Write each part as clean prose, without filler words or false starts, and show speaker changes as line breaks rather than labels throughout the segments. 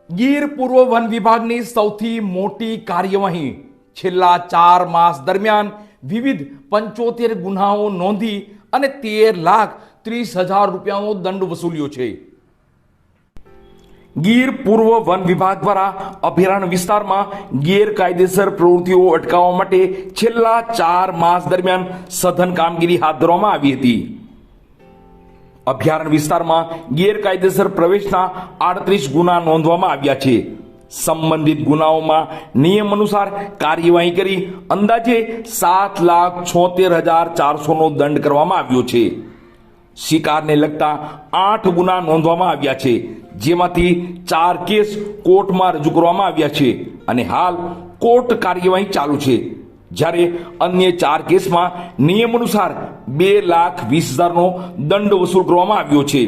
ગીર પૂર્વ વન વિભાગની સૌથી મોટી કાર્યવાહી છેલ્લા 4 માસ દરમિયાન વિવિધ 75 ગુનાઓ નોંધી અને 13,30,000 રૂપિયાનો દંડ વસૂલ્યો છે। ગીર પૂર્વ વન વિભાગ દ્વારા અભયારણ્ય વિસ્તારમાં ગેરકાયદેસર પ્રવૃત્તિઓ અટકાવવા માટે છેલ્લા 4 માસ દરમિયાન સઘન કામગીરી હાથ ધરવામાં આવી હતી। અભયારણ્ય વિસ્તારમાં ગેરકાયદેસર પ્રવેશના 38 ગુના નોંધવામાં આવ્યા છે। સંબંધિત ગુનાઓમાં નિયમ અનુસાર કાર્યવાહી કરી અંદાજે 7,76,400 નો દંડ કરવામાં આવ્યો છે। શિકારને લગતા 8 ગુના નોંધવામાં આવ્યા છે, જેમાંથી 4 કેસ કોર્ટમાં રજૂ કરવામાં આવ્યા છે અને હાલ કોર્ટ કાર્યવાહી ચાલુ છે, જ્યારે અન્ય 4 કેસમાં નિયમ અનુસાર 2,20,000 નો દંડ વસૂલ કરવામાં આવ્યો છે।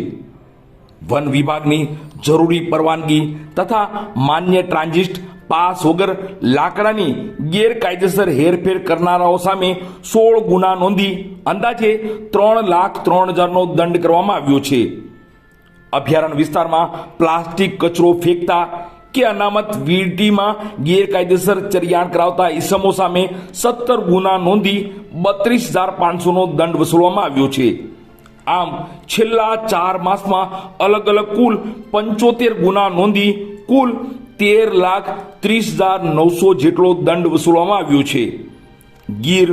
વન વિભાગની જરૂરી પરવાનગી તથા માન્ય ટ્રાન્ઝિટ પાસ વગર લાકડાની ગેરકાયદેસર હેરફેર કરનારાઓ સામે 16 ગુના નોંધી અંદાજે 3,03,000 નો દંડ કરવામાં આવ્યો છે। અભયારણ્ય વિસ્તારમાં પ્લાસ્ટિક કચરો ફેંકતા કે અનામત વીટીમાં ગેરકાયદેસર ચરિયાણ કરાવતા ઈસમો સામે 17 ગુના નોંધી 32,500 નો દંડ વસૂલવામાં આવ્યો છે। આમ છેલ્લા 4 માસમાં અલગ અલગ કુલ 75 ગુના નોંધી કુલ 13,30,900 જેટલો દંડ વસૂલવામાં આવ્યો છે। ગીર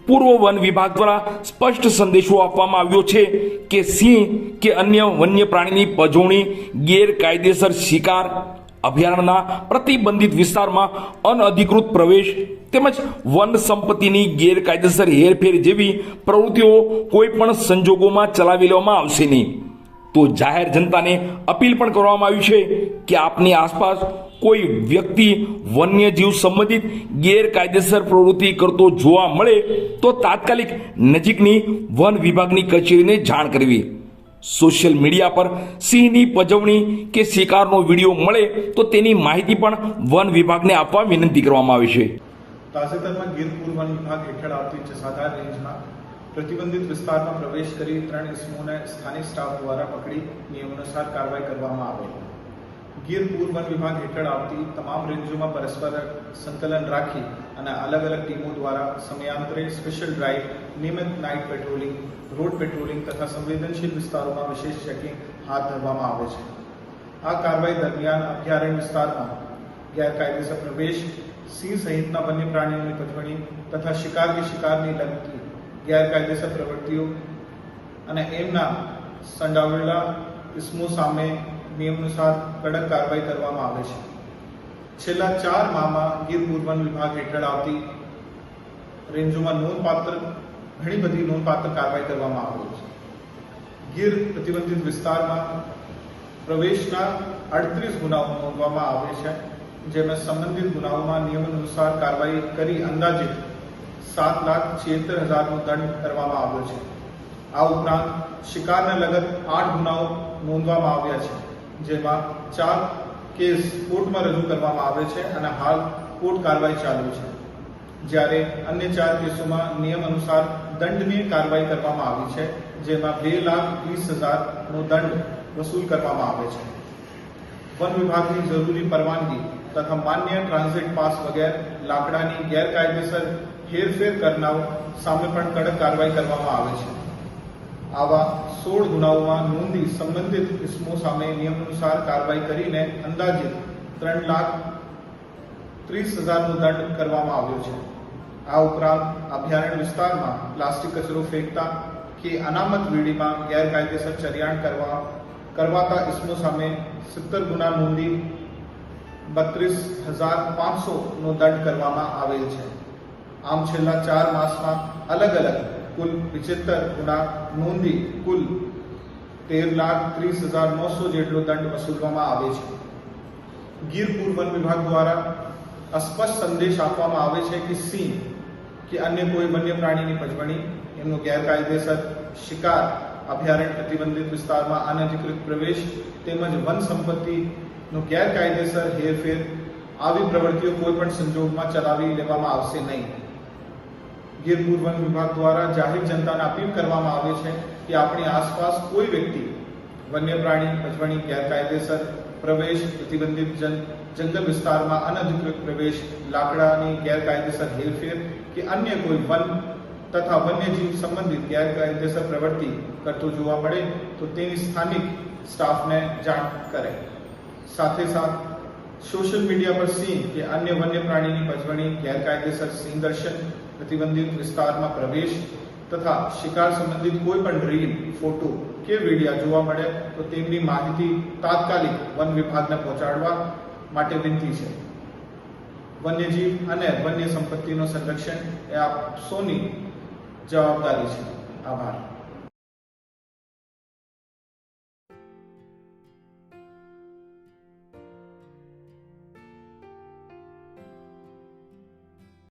પૂર્વ વન વિભાગ દ્વારા સ્પષ્ટ સંદેશો આપવામાં આવ્યો છે કે સિંહ કે અન્ય વન્ય પ્રાણીની પજવણી, ગેરકાયદેસર શિકાર, અભયારણ્યના પ્રતિબંધિત વિસ્તારમાં અનઅધિકૃત પ્રવેશ તેમજ વન સંપત્તિની ગેરકાયદેસર હેરફેર જેવી પ્રવૃત્તિઓ કોઈ પણ સંજોગોમાં ચલાવી લેવામાં આવશે નહીં। તો જાહેર જનતાને અપીલ પણ કરવામાં આવી છે કે આપની આસપાસ કોઈ વ્યક્તિ વન્યજીવ સંબંધિત ગેરકાયદેસર પ્રવૃત્તિ કરતો જોવા મળે તો તાત્કાલિક નજીકની વન વિભાગની કચેરીને જાણ કરવી। સોશિયલ મીડિયા પર સિંહની પજવણી કે શિકારનો વિડીયો મળે તો તેની માહિતી પણ વન વિભાગને આપવા વિનંતી કરવામાં આવી છે।
તાજેતરમાં ગીર પૂર્વ વન વિભાગ હેઠળ આવતી જસાધાર રેન્જના પ્રતિબંધિત વિસ્તારમાં પ્રવેશ કરી 3 ઇસમોને સ્થાનિક સ્ટાફ દ્વારા પકડી નિયમાનુસાર કાર્યવાહી કરવામાં આવેલ। ગીર પૂર્વ વન વિભાગ હેઠળ આવતી તમામ રેન્જોમાં પરસ્પર સંકલન રાખી અને અલગ અલગ ટીમો દ્વારા સમયાંતરે સ્પેશિયલ ડ્રાઇવ, નિયમિત નાઇટ પેટ્રોલિંગ, રોડ પેટ્રોલિંગ તથા સંવેદનશીલ વિસ્તારોમાં વિશેષ ચેકિંગ હાથ ધરવામાં આવે છે। આ કાર્યવાહી દરમિયાન અભયારણ્ય વિસ્તારમાં ગેરકાયદેસર પ્રવેશ, સિંહ સહિતના વન્ય પ્રાણીઓની પજવણી તથા શિકાર કે શિકારની લગતી ગેરકાયદેસર પ્રવૃત્તિઓ અને એમના સંડોવાયેલા ઇસમો સામે નિયમાનુસાર કડક કાર્યવાહી કરવામાં આવે છે। છેલ્લા 4 માહમાં ગીર પૂર્વ વન વિભાગ હેઠળ આવતી રેન્જોમાં ઘણી બધી નોંધપાત્ર કાર્યવાહી કરવામાં આવી છે। ગીર પ્રતિબંધિત વિસ્તારમાં પ્રવેશના 38 ગુનાઓ નોંધવામાં આવે છે, જેમાં સંબંધિત ગુનાઓમાં નિયમાનુસાર કાર્યવાહી કરી અંદાજે 7,76,000 નો દંડ કરવામાં આવ્યો છે। આ ઉપરાંત શિકારને લગત 8 ગુનાઓ નોંધવામાં આવ્યા છે, જેમાં 4 કેસ કોર્ટમાં રજૂ કરવામાં આવે છે અને હાલ કોર્ટ કાર્યવાહી ચાલુ છે, જ્યારે અન્ય 4 કેસોમાં નિયમ અનુસાર દંડનીય કાર્યવાહી કરવામાં આવી છે, જેમાં 2,20,000 નો દંડ વસૂલ કરવામાં આવે છે। વન વિભાગની જરૂરી પરવાનગી તથા માન્ય ટ્રાન્ઝિટ પાસ વગેરે લાકડાની ગેરકાયદેસર હેરફેર કરનાર સામે પણ કડક કાર્યવાહી કરવામાં આવે છે। આવા 16 ગુનાઓમાં નોંધી સંબંધિત ઇસમો સામે નિયમાનુસાર કાર્યવાહી કરીને અંદાજે 3,30,000 નો દંડ કરવામાં આવ્યો છે। આ ઉપરાંત અભયારણ્ય વિસ્તારમાં પ્લાસ્ટિક કચરો ફેંકતા કે અનામત વીડીમાં ગેરકાયદેસર ચરિયાણ કરવાતા ઇસમો સામે 17 ગુના નોંધી 32,500 નો દંડ કરવામાં આવેલ છે। આમ છેલ્લા 4 માસમાં અલગ અલગ કુલ 75 ગુના નોંધી કુલ 13,30,900 જેટલો દંડ વસૂલવામાં આવે છે। ગીર પૂર્વ વન વિભાગ દ્વારા સ્પષ્ટ સંદેશ આપવામાં આવે છે કે સિંહ કે અન્ય કોઈ વન્ય પ્રાણીની પજવણી, એમનો ગેરકાયદેસર શિકાર, અભયારણ્ય પ્રતિબંધિત વિસ્તારમાં અનધિકૃત પ્રવેશ તેમજ વન સંપત્તિનો ગેરકાયદેસર હેરફેર આવી પ્રવૃત્તિઓ કોઈ પણ સંજોગમાં ચલાવી લેવામાં આવશે નહીં। ગીર પૂર્વ વન વિભાગ દ્વારા જાહેર જનતાને અપીલ કરવામાં આવે છે કે આપણી આસપાસ કોઈ વ્યક્તિ વન્ય પ્રાણી પજવણી ગેરકાયદેસર પ્રવેશ, પ્રતિબંધિત જંગલ વિસ્તારમાં અનધિકૃત પ્રવેશ, લાકડાની ગેરકાયદેસર હેરફેર કે અન્ય કોઈ વન તથા વન્યજીવ સંબંધિત ગેરકાયદેસર પ્રવૃત્તિ કરતો જોવા મળે તો તેની સ્થાનિક સ્ટાફને જાણ કરે. સાથે સાથ સોશિયલ મીડિયા પર સિંહ કે અન્ય વન્ય પ્રાણીની પજવણી, ગેરકાયદેસર સિંહ દર્શન, પ્રતિબંધિત વિસ્તારમાં પ્રવેશ તથા શિકાર સંબંધિત કોઈ પણ રીલ, ફોટો કે વિડીયો જોવા મળે તો તેમની માહિતી તાત્કાલિક વન વિભાગને પહોંચાડવા માટે વિનંતી છે. વન્યજીવ અને વન્ય સંપત્તિનું સંરક્ષણ એ આપ સૌની જવાબદારી છે. આભાર.